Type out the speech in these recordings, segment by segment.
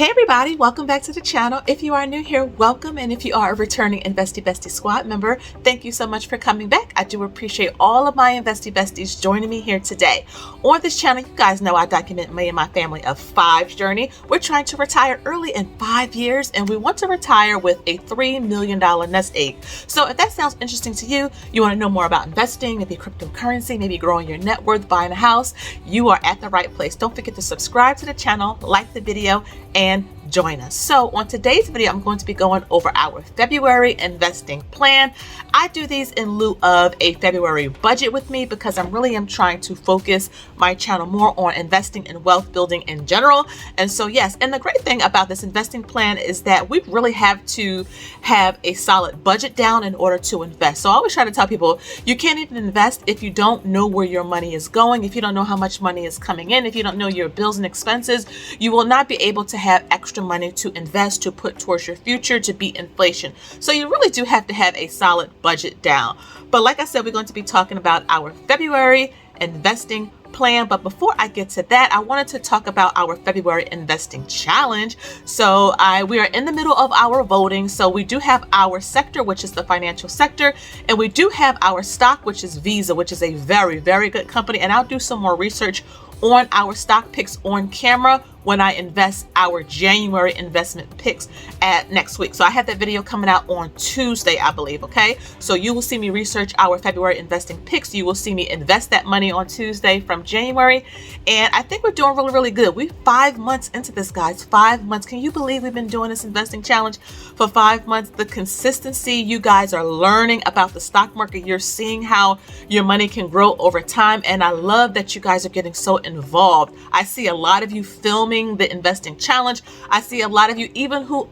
Hey everybody, welcome back to the channel. If you are new here, welcome, and if you are a returning Investy Bestie Squad member, thank you so much for coming back. I do appreciate all of my Investy Besties joining me here today. On this channel, you guys know I document me and my family of five's journey. We're trying to retire early in 5 years, and we want to retire with a $3 million nest egg. So if that sounds interesting to you, you want to know more about investing, maybe cryptocurrency, maybe growing your net worth, buying a house, you are at the right place. Don't forget to subscribe to the channel, like the video, and join us. So on today's video, I'm going to be going over our February investing plan. I do these in lieu of a February budget with me because I really am trying to focus my channel more on investing and wealth building in general. And so yes, and the great thing about this investing plan is that we really have to have a solid budget down in order to invest. So I always try to tell people, you can't even invest if you don't know where your money is going, if you don't know how much money is coming in, if you don't know your bills and expenses, you will not be able to have extra money to invest, to put towards your future, to beat inflation. So you really do have to have a solid budget down. But like I said, we're going to be talking about our February investing plan. But before I get to that, I wanted to talk about our February investing challenge. So we are in the middle of our voting. So we do have our sector, which is the financial sector, and we do have our stock, which is Visa, which is a very, very good company. And I'll do some more research on our stock picks on camera when I invest our January investment picks at next week. So I have that video coming out on Tuesday, I believe. Okay, so you will see me research our February investing picks. You will see me invest that money on Tuesday from January, and I think we're doing really, really good. We're 5 months into this, guys. 5 months. Can you believe we've been doing this investing challenge for 5 months? The consistency, you guys are learning about the stock market. You're seeing how your money can grow over time, and I love that you guys are getting so involved. I see a lot of you filming the investing challenge. I see a lot of you even who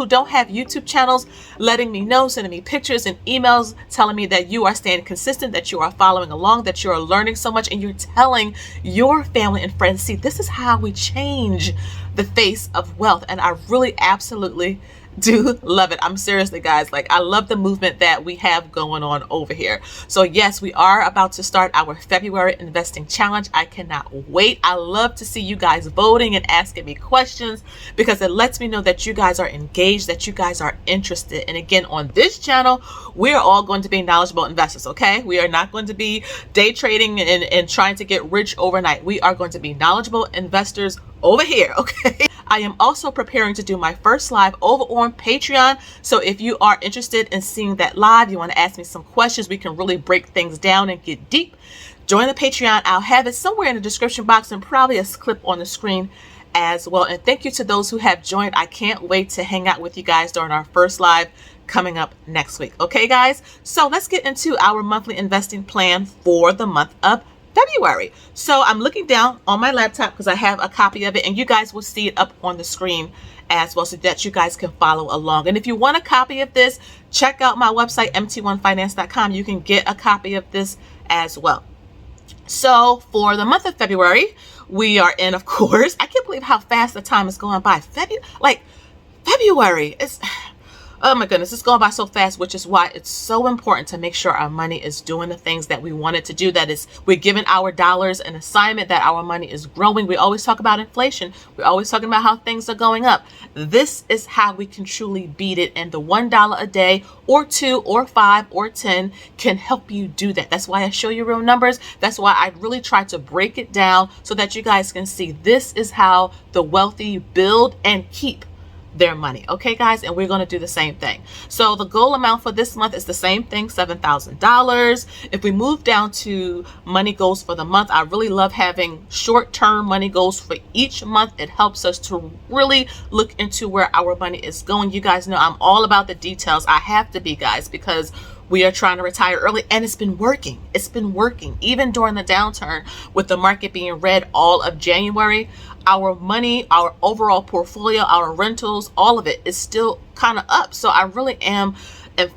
don't have YouTube channels letting me know, sending me pictures and emails telling me that you are staying consistent, that you are following along, that you are learning so much, and you're telling your family and friends, see, this is how we change the face of wealth. And I really absolutely do love it. I'm seriously, guys, like, I love the movement that we have going on over here. So yes, we are about to start our February investing challenge. I cannot wait. I love to see you guys voting and asking me questions because it lets me know that you guys are engaged, that you guys are interested. And again, on this channel, we're all going to be knowledgeable investors. Okay, we are not going to be day trading and trying to get rich overnight. We are going to be knowledgeable investors over here. Okay, I am also preparing to do my first live over on Patreon. So if you are interested in seeing that live, you want to ask me some questions, we can really break things down and get deep, join the Patreon. I'll have it somewhere in the description box and probably a clip on the screen as well. And thank you to those who have joined. I can't wait to hang out with you guys during our first live coming up next week. Okay, guys, so let's get into our monthly investing plan for the month of February. So I'm looking down on my laptop because I have a copy of it, and you guys will see it up on the screen as well so that you guys can follow along. And if you want a copy of this, check out my website, mt1finance.com. You can get a copy of this as well. So for the month of February, we are in, of course, I can't believe how fast the time is going by. February is, oh my goodness, it's going by so fast, which is why it's so important to make sure our money is doing the things that we want it to do. That is, we're giving our dollars an assignment, that our money is growing. We always talk about inflation. We're always talking about how things are going up. This is how we can truly beat it. And the $1 a day or 2 or 5 or 10 can help you do that. That's why I show you real numbers. That's why I really try to break it down so that you guys can see this is how the wealthy build and keep their money. Okay, guys, and we're going to do the same thing. So the goal amount for this month is the same thing, $7,000. If we move down to money goals for the month, I really love having short-term money goals for each month. It helps us to really look into where our money is going. You guys know I'm all about the details. I have to be, guys, because we are trying to retire early, and it's been working. It's been working. Even during the downturn, with the market being red all of January, our money, our overall portfolio, our rentals, all of it is still kind of up. So I really am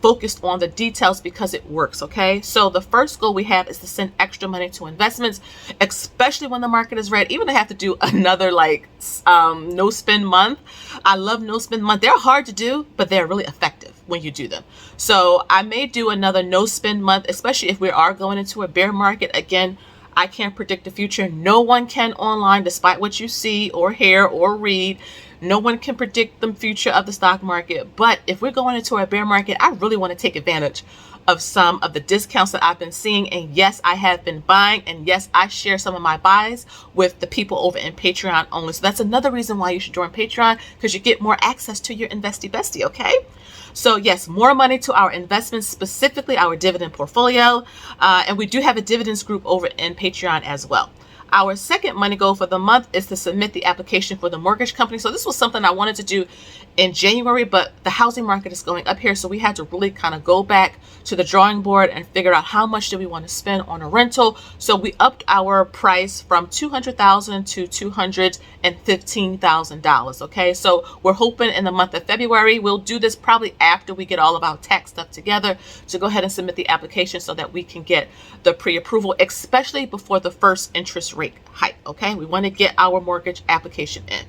focused on the details because it works. Okay, so the first goal we have is to send extra money to investments, especially when the market is red. Even to have to do another no spend month. I love no spend month. They're hard to do, but they're really effective when you do them. So I may do another no spend month, especially if we are going into a bear market. Again, I can't predict the future. No one can online, despite what you see or hear or read. No one can predict the future of the stock market, but if we're going into a bear market, I really want to take advantage of some of the discounts that I've been seeing. And yes, I have been buying, and yes, I share some of my buys with the people over in Patreon only. So that's another reason why you should join Patreon, because you get more access to your Investy Bestie, okay? So yes, more money to our investments, specifically our dividend portfolio. And we do have a dividends group over in Patreon as well. Our second money goal for the month is to submit the application for the mortgage company. So this was something I wanted to do in January, but the housing market is going up here. So we had to really kind of go back to the drawing board and figure out how much do we want to spend on a rental. So we upped our price from $200,000 to $215,000. Okay, so we're hoping in the month of February, we'll do this probably after we get all of our tax stuff together, to go ahead and submit the application so that we can get the pre-approval, especially before the first interest rate hike. Okay, we want to get our mortgage application in.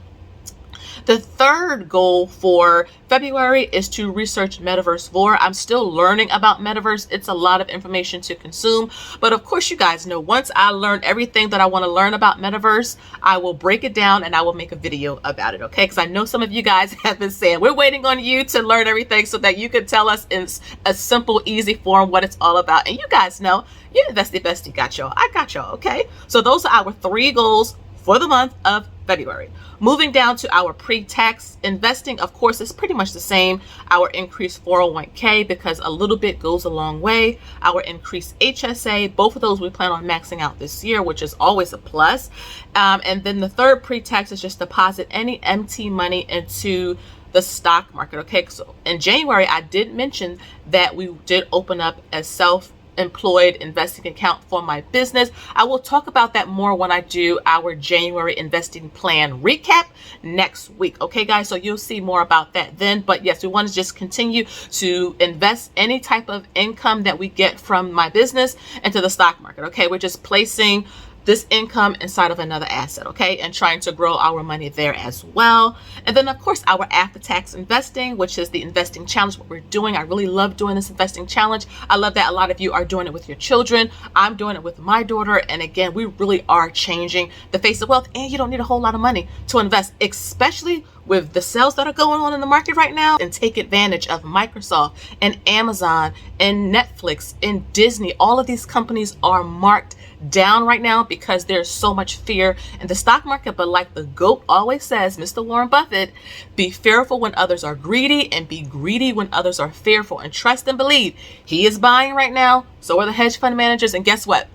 The third goal for February is to research Metaverse more. I'm still learning about Metaverse. It's a lot of information to consume, but of course you guys know, once I learn everything that I want to learn about Metaverse, I will break it down and I will make a video about it, okay? Because I know some of you guys have been saying, we're waiting on you to learn everything so that you can tell us in a simple, easy form what it's all about. And you guys know, your Investy Bestie got y'all. I got y'all, okay? So those are our 3 goals for the month of February. Moving down to our pre-tax investing, of course, it's pretty much the same. Our increased 401k, because a little bit goes a long way. Our increased HSA, both of those we plan on maxing out this year, which is always a plus. And then the third pre-tax is just deposit any empty money into the stock market. Okay, so in January, I did mention that we did open up a self-employed investing account for my business. I will talk about that more when I do our January investing plan recap next week. Okay, guys, so you'll see more about that then. But yes, we want to just continue to invest any type of income that we get from my business into the stock market. Okay, we're just placing this income inside of another asset, okay, and trying to grow our money there as well. And then of course our after-tax investing, which is the investing challenge, what we're doing. I really love doing this investing challenge. I love that a lot of you are doing it with your children. I'm doing it with my daughter, and again, we really are changing the face of wealth. And you don't need a whole lot of money to invest, especially with the sales that are going on in the market right now. And take advantage of Microsoft and Amazon and Netflix and Disney. All of these companies are marked down right now because there's so much fear in the stock market. But like the GOAT always says, Mr. Warren Buffett, be fearful when others are greedy and be greedy when others are fearful. And trust and believe, he is buying right now. So are the hedge fund managers. And guess what?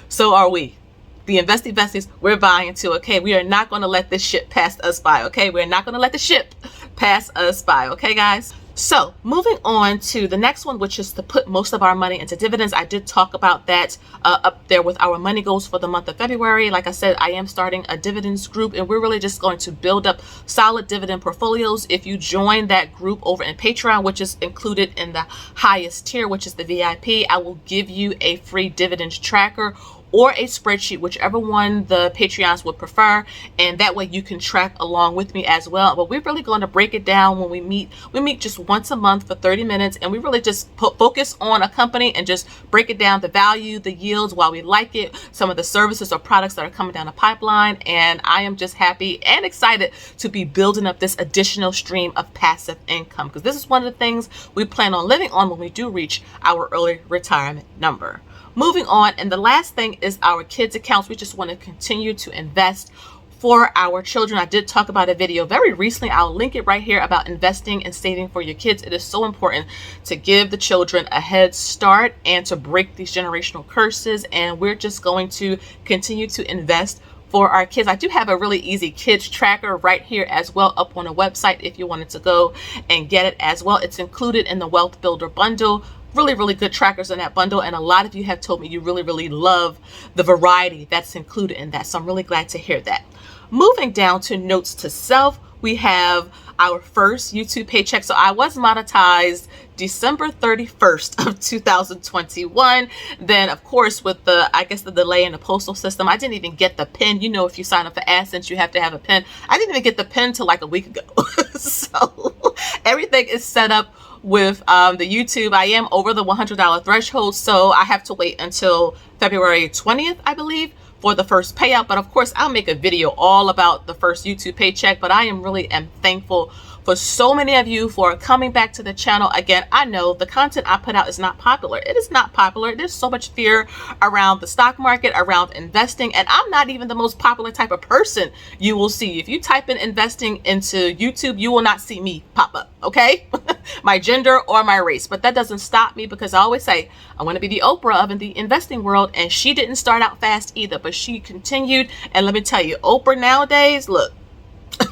So are we. The Investy Besties, we're buying too, okay? We are not going to let this ship pass us by, okay? We're not going to let the ship pass us by, okay, guys? So moving on to the next one, which is to put most of our money into dividends. I did talk about that up there with our money goals for the month of February. Like I said, I am starting a dividends group, and we're really just going to build up solid dividend portfolios. If you join that group over in Patreon, which is included in the highest tier, which is the VIP, I will give you a free dividends tracker or a spreadsheet, whichever one the Patreons would prefer. And that way you can track along with me as well. But we're really going to break it down when we meet. We meet just once a month for 30 minutes, and we really just focus on a company and just break it down, the value, the yields, why we like it, some of the services or products that are coming down the pipeline. And I am just happy and excited to be building up this additional stream of passive income, because this is one of the things we plan on living on when we do reach our early retirement number. Moving on, and the last thing is our kids accounts. We just want to continue to invest for our children. I did talk about a video very recently. I'll link it right here about investing and saving for your kids. It is so important to give the children a head start and to break these generational curses. And we're just going to continue to invest for our kids. I do have a really easy kids tracker right here as well up on a website if you wanted to go and get it as well. It's included in the Wealth Builder bundle. Really good trackers in that bundle, and a lot of you have told me you really love the variety that's included in that, so I'm really glad to hear that. Moving down to notes to self, we have our first YouTube paycheck. So I was monetized December 31st of 2021. Then of course with the delay in the postal system, I didn't even get the PIN. You know, if you sign up for AdSense, you have to have a PIN. I didn't even get the PIN till like a week ago. So everything is set up with the YouTube. I am over the $100 threshold, so I have to wait until February 20th, I believe, for the first payout. But of course, I'll make a video all about the first YouTube paycheck. But I am thankful for so many of you for coming back to the channel. Again, I know the content I put out is not popular. It is not popular. There's so much fear around the stock market, around investing, and I'm not even the most popular type of person you will see. If you type in investing into YouTube, you will not see me pop up, okay? My gender or my race. But that doesn't stop me, because I always say I want to be the Oprah of the investing world, and she didn't start out fast either, but she continued. And let me tell you, Oprah nowadays, look,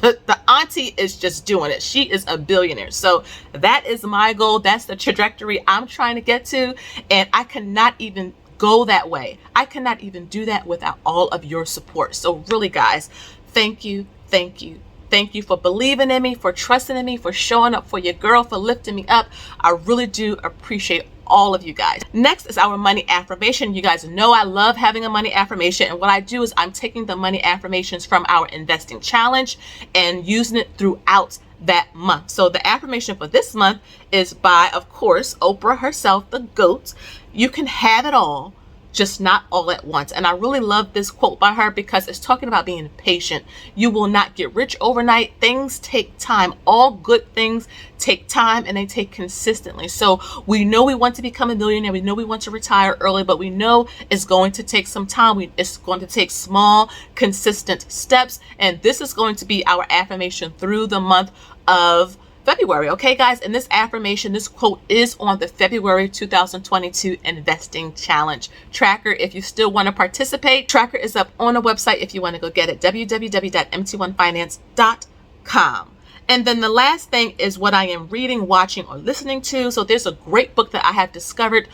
the auntie is just doing it. She is a billionaire. So that is my goal. That's the trajectory I'm trying to get to. And I cannot even go that way. I cannot even do that without all of your support. So really, guys, thank you. Thank you. Thank you for believing in me, for trusting in me, for showing up for your girl, for lifting me up. I really do appreciate all of you guys. Next is our money affirmation. You guys know I love having a money affirmation, and what I do is I'm taking the money affirmations from our investing challenge and using it throughout that month. So the affirmation for this month is by, of course, Oprah herself, the GOAT. You can have it all, just not all at once. And I really love this quote by her, because it's talking about being patient. You will not get rich overnight. Things take time. All good things take time, and they take consistently. So we know we want to become a millionaire. We know we want to retire early, but we know it's going to take some time. It's going to take small, consistent steps. And this is going to be our affirmation through the month of February. Okay, guys, and this affirmation, this quote is on the February 2022 Investing Challenge tracker. If you still want to participate, tracker is up on the website if you want to go get it, www.mt1finance.com. And then the last thing is what I am reading, watching, or listening to. So there's a great book that I have discovered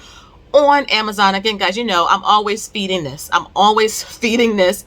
on Amazon. Again, guys, you know, I'm always feeding this.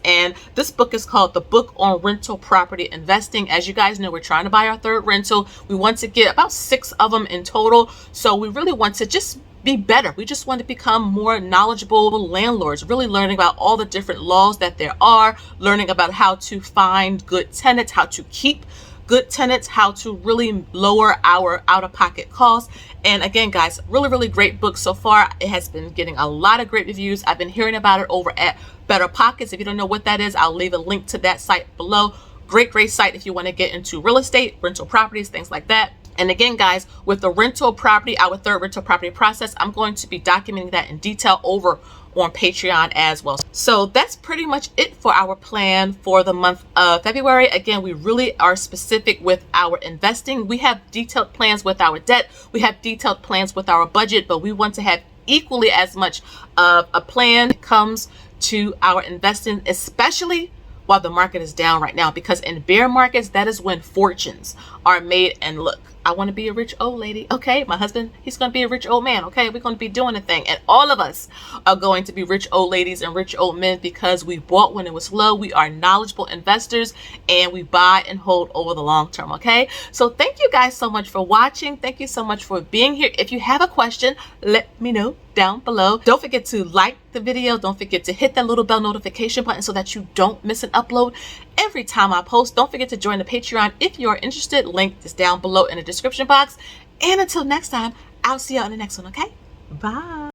And this book is called The Book on Rental Property Investing. As you guys know, we're trying to buy our third rental. We want to get about 6 of them in total. So we really want to just be better. We just want to become more knowledgeable landlords, really learning about all the different laws that there are, learning about how to find good tenants, how to keep good tenants, how to really lower our out-of-pocket costs. And again, guys, really great book so far. It has been getting a lot of great reviews. I've been hearing about it over at Better Pockets. If you don't know what that is, I'll leave a link to that site below. Great site if you want to get into real estate, rental properties, things like that. And again, guys, with the rental property, our third rental property process, I'm going to be documenting that in detail over on Patreon as well. So that's pretty much it for our plan for the month of February. Again, we really are specific with our investing. We have detailed plans with our debt. We have detailed plans with our budget, but we want to have equally as much of a plan when it comes to our investing, especially while the market is down right now, because in bear markets, that is when fortunes are made. And look, I want to be a rich old lady. Okay, my husband, he's going to be a rich old man. Okay, we're going to be doing a thing. And all of us are going to be rich old ladies and rich old men, because we bought when it was low. We are knowledgeable investors, and we buy and hold over the long term. Okay, so thank you guys so much for watching. Thank you so much for being here. If you have a question, let me know down below. Don't forget to like the video. Don't forget to hit that little bell notification button so that you don't miss an upload every time I post. Don't forget to join the Patreon if you are interested. Link is down below in the description box. And until next time, I'll see you on the next one. Okay, bye.